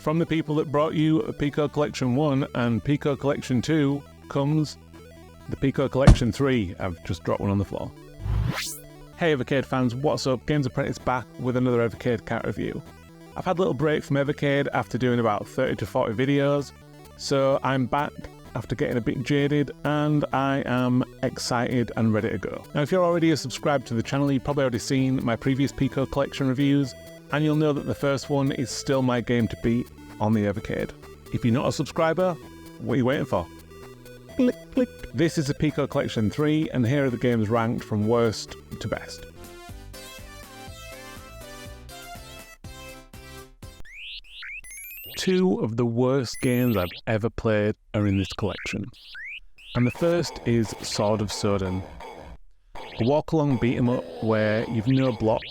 From the people that brought you Piko Collection 1 and Piko Collection 2 comes the Piko Collection 3. I've just dropped one on the floor. Hey Evercade fans, what's up? Games Apprentice back with another Evercade cat review. I've had a little break from Evercade after doing about 30 to 40 videos, so I'm back after getting a bit jaded, and I am excited and ready to go. Now if you're already subscribed to the channel, you've probably already seen my previous Piko Collection reviews, and you'll know that the first one is still my game to beat on the Evercade. If you're not a subscriber, what are you waiting for? Click, click. This is the Piko Collection 3, and here are the games ranked from worst to best. Two of the worst games I've ever played are in this collection. And the first is Sword of Sodan. A walk-along beat-em-up where you've no block,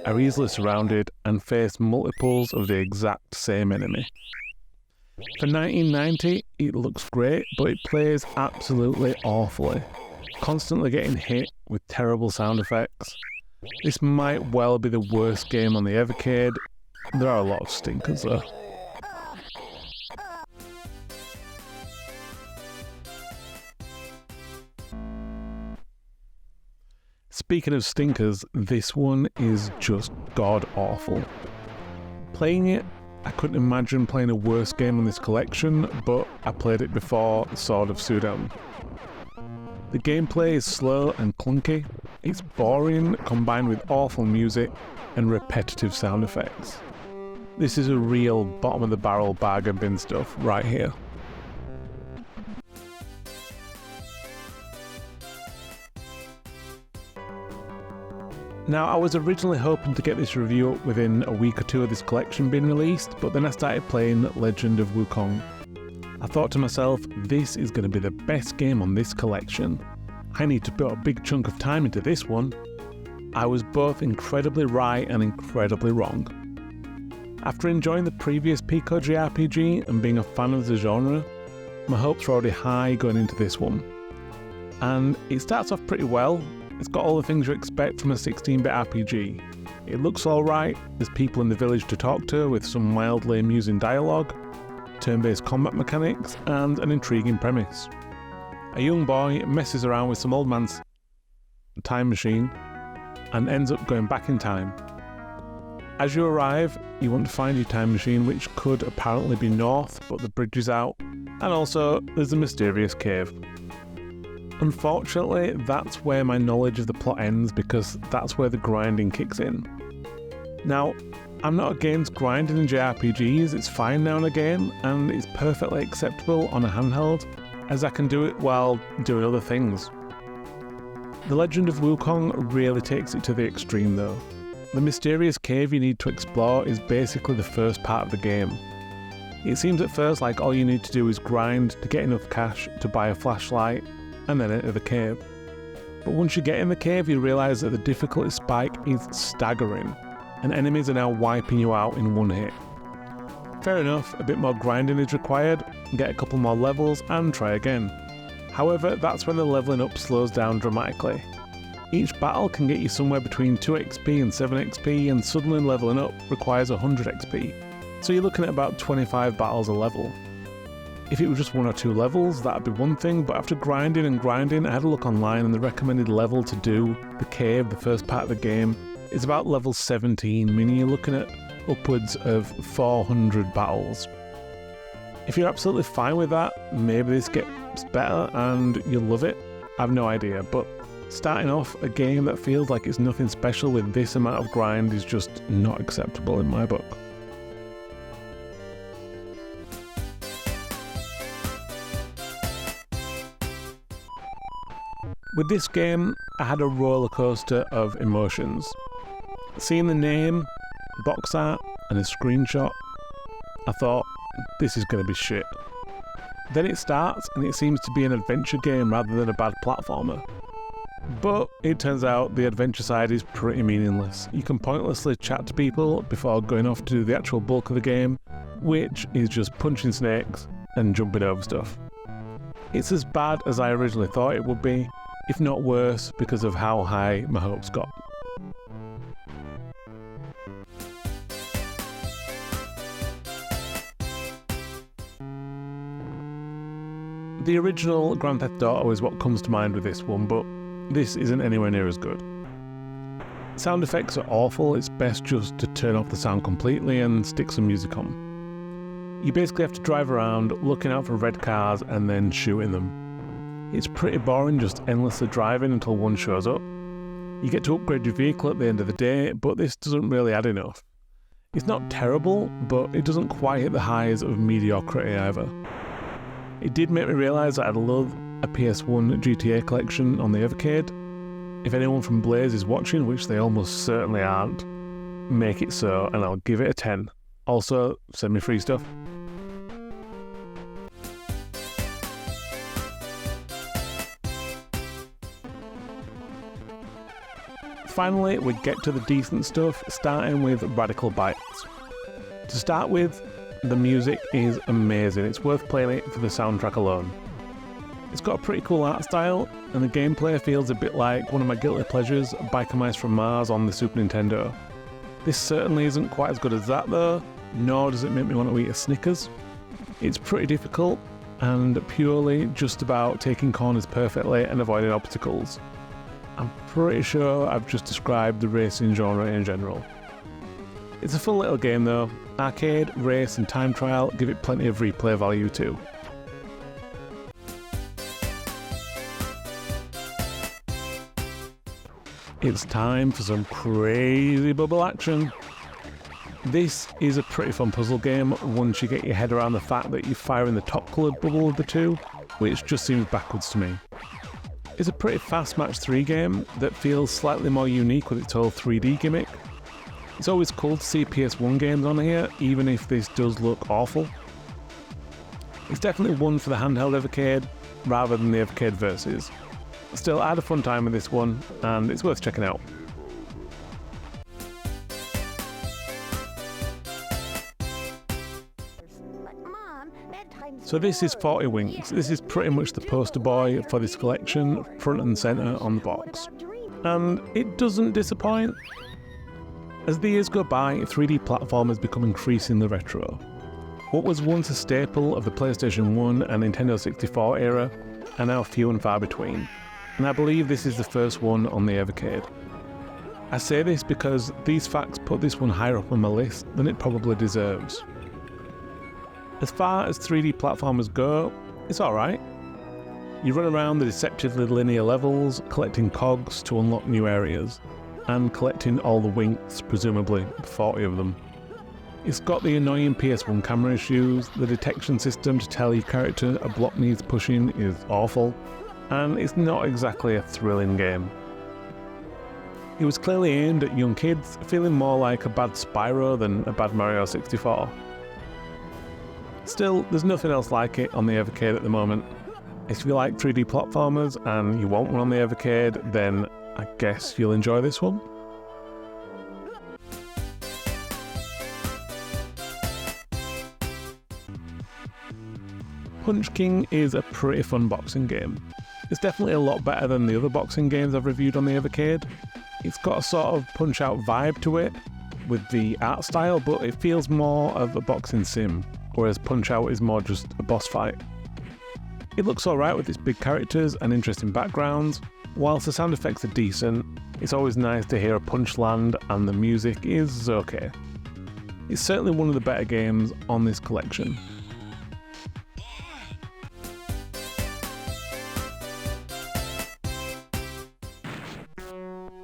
are easily surrounded, and face multiples of the exact same enemy. For 1990, it looks great, but it plays absolutely awfully, constantly getting hit with terrible sound effects. This might well be the worst game on the Evercade. There are a lot of stinkers though. Speaking of stinkers, this one is just god-awful. Playing it, I couldn't imagine playing a worse game on this collection, but I played it before Sword of Sodan. The gameplay is slow and clunky, it's boring combined with awful music and repetitive sound effects. This is a real bottom-of-the-barrel bargain bin stuff right here. Now, I was originally hoping to get this review up within a week or two of this collection being released, but then I started playing Legend of Wukong. I thought to myself, this is going to be the best game on this collection. I need to put a big chunk of time into this one. I was both incredibly right and incredibly wrong. After enjoying the previous Piko JRPG and being a fan of the genre, my hopes were already high going into this one. And it starts off pretty well. It's got all the things you expect from a 16-bit RPG. It looks alright, there's people in the village to talk to with some mildly amusing dialogue, turn-based combat mechanics, and an intriguing premise. A young boy messes around with some old man's time machine and ends up going back in time. As you arrive, you want to find your time machine, which could apparently be north, but the bridge is out, and also there's a mysterious cave. Unfortunately, that's where my knowledge of the plot ends, because that's where the grinding kicks in. Now, I'm not against grinding in JRPGs, it's fine now and again, and it's perfectly acceptable on a handheld, as I can do it while doing other things. The Legend of Wukong really takes it to the extreme though. The mysterious cave you need to explore is basically the first part of the game. It seems at first like all you need to do is grind to get enough cash to buy a flashlight, and then enter the cave. But once you get in the cave, you realise that the difficulty spike is staggering, and enemies are now wiping you out in one hit. Fair enough, a bit more grinding is required, get a couple more levels and try again. However, that's when the levelling up slows down dramatically. Each battle can get you somewhere between 2 XP and 7 XP, and suddenly levelling up requires 100 XP, so you're looking at about 25 battles a level. If it was just 1 or 2 levels, that'd be one thing, but after grinding and grinding, I had a look online and the recommended level to do the cave, the first part of the game, is about level 17, meaning you're looking at upwards of 400 battles. If you're absolutely fine with that, maybe this gets better and you'll love it. I've no idea, but starting off a game that feels like it's nothing special with this amount of grind is just not acceptable in my book. With this game, I had a roller coaster of emotions. Seeing the name, box art, and a screenshot, I thought, this is going to be shit. Then it starts, and it seems to be an adventure game rather than a bad platformer. But it turns out the adventure side is pretty meaningless. You can pointlessly chat to people before going off to do the actual bulk of the game, which is just punching snakes and jumping over stuff. It's as bad as I originally thought it would be, if not worse, because of how high my hopes got. The original Grand Theft Auto is what comes to mind with this one, but this isn't anywhere near as good. Sound effects are awful, it's best just to turn off the sound completely and stick some music on. You basically have to drive around, looking out for red cars and then shooting them. It's pretty boring just endlessly driving until one shows up. You get to upgrade your vehicle at the end of the day, but this doesn't really add enough. It's not terrible, but it doesn't quite hit the highs of mediocrity either. It did make me realise that I'd love a PS1 GTA collection on the Evercade. If anyone from Blaze is watching, which they almost certainly aren't, make it so and I'll give it a 10. Also, send me free stuff. Finally, we get to the decent stuff, starting with Radical Bites. To start with, the music is amazing. It's worth playing it for the soundtrack alone. It's got a pretty cool art style, and the gameplay feels a bit like one of my guilty pleasures, Biker Mice from Mars on the Super Nintendo. This certainly isn't quite as good as that though, nor does it make me want to eat a Snickers. It's pretty difficult, and purely just about taking corners perfectly and avoiding obstacles. I'm pretty sure I've just described the racing genre in general. It's a fun little game though. Arcade, race and time trial give it plenty of replay value too. It's time for some crazy bubble action. This is a pretty fun puzzle game once you get your head around the fact that you fire in the top coloured bubble of the two, which just seems backwards to me. It's a pretty fast match 3 game that feels slightly more unique with its whole 3D gimmick. It's always cool to see PS1 games on here, even if this does look awful. It's definitely one for the handheld Evercade, rather than the Evercade Versus. Still, I had a fun time with this one, and it's worth checking out. So this is 40 Winks. This is pretty much the poster boy for this collection, front and centre on the box. And it doesn't disappoint. As the years go by, 3D platformers become increasingly retro. What was once a staple of the PlayStation 1 and Nintendo 64 era are now few and far between, and I believe this is the first one on the Evercade. I say this because these facts put this one higher up on my list than it probably deserves. As far as 3D platformers go, it's alright. You run around the deceptively linear levels, collecting cogs to unlock new areas, and collecting all the winks, presumably 40 of them. It's got the annoying PS1 camera issues, the detection system to tell your character a block needs pushing is awful, and it's not exactly a thrilling game. It was clearly aimed at young kids, feeling more like a bad Spyro than a bad Mario 64. Still, there's nothing else like it on the Evercade at the moment. If you like 3D platformers and you want one on the Evercade, then I guess you'll enjoy this one. Punch King is a pretty fun boxing game. It's definitely a lot better than the other boxing games I've reviewed on the Evercade. It's got a sort of Punch-Out vibe to it with the art style, but it feels more of a boxing sim, whereas Punch-Out is more just a boss fight. It looks alright with its big characters and interesting backgrounds. Whilst the sound effects are decent, it's always nice to hear a punch land and the music is okay. It's certainly one of the better games on this collection.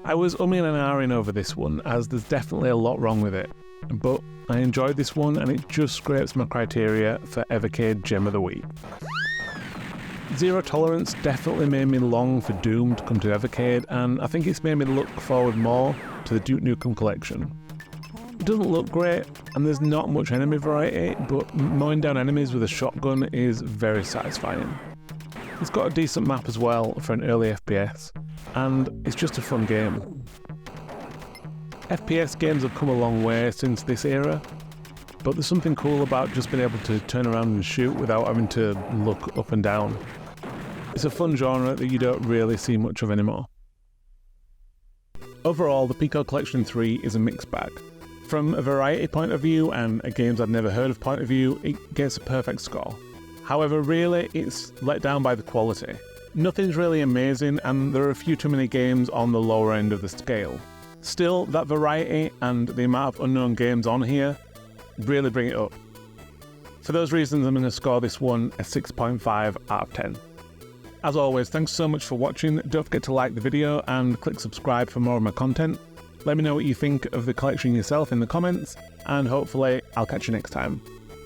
I was umming and ahhing over this one, as there's definitely a lot wrong with it, but I enjoyed this one and it just scrapes my criteria for Evercade Gem of the Week. Zero Tolerance definitely made me long for Doom to come to Evercade, and I think it's made me look forward more to the Duke Nukem collection. It doesn't look great, and there's not much enemy variety, but mowing down enemies with a shotgun is very satisfying. It's got a decent map as well for an early FPS, and it's just a fun game. FPS games have come a long way since this era, but there's something cool about just being able to turn around and shoot without having to look up and down. It's a fun genre that you don't really see much of anymore. Overall, the Piko Collection 3 is a mixed bag. From a variety point of view and a games I'd never heard of point of view, it gets a perfect score. However, really, it's let down by the quality. Nothing's really amazing, and there are a few too many games on the lower end of the scale. Still, that variety and the amount of unknown games on here really bring it up. For those reasons, I'm going to score this one a 6.5 out of 10. As always, thanks so much for watching. Don't forget to like the video and click subscribe for more of my content. Let me know what you think of the collection yourself in the comments, and hopefully I'll catch you next time.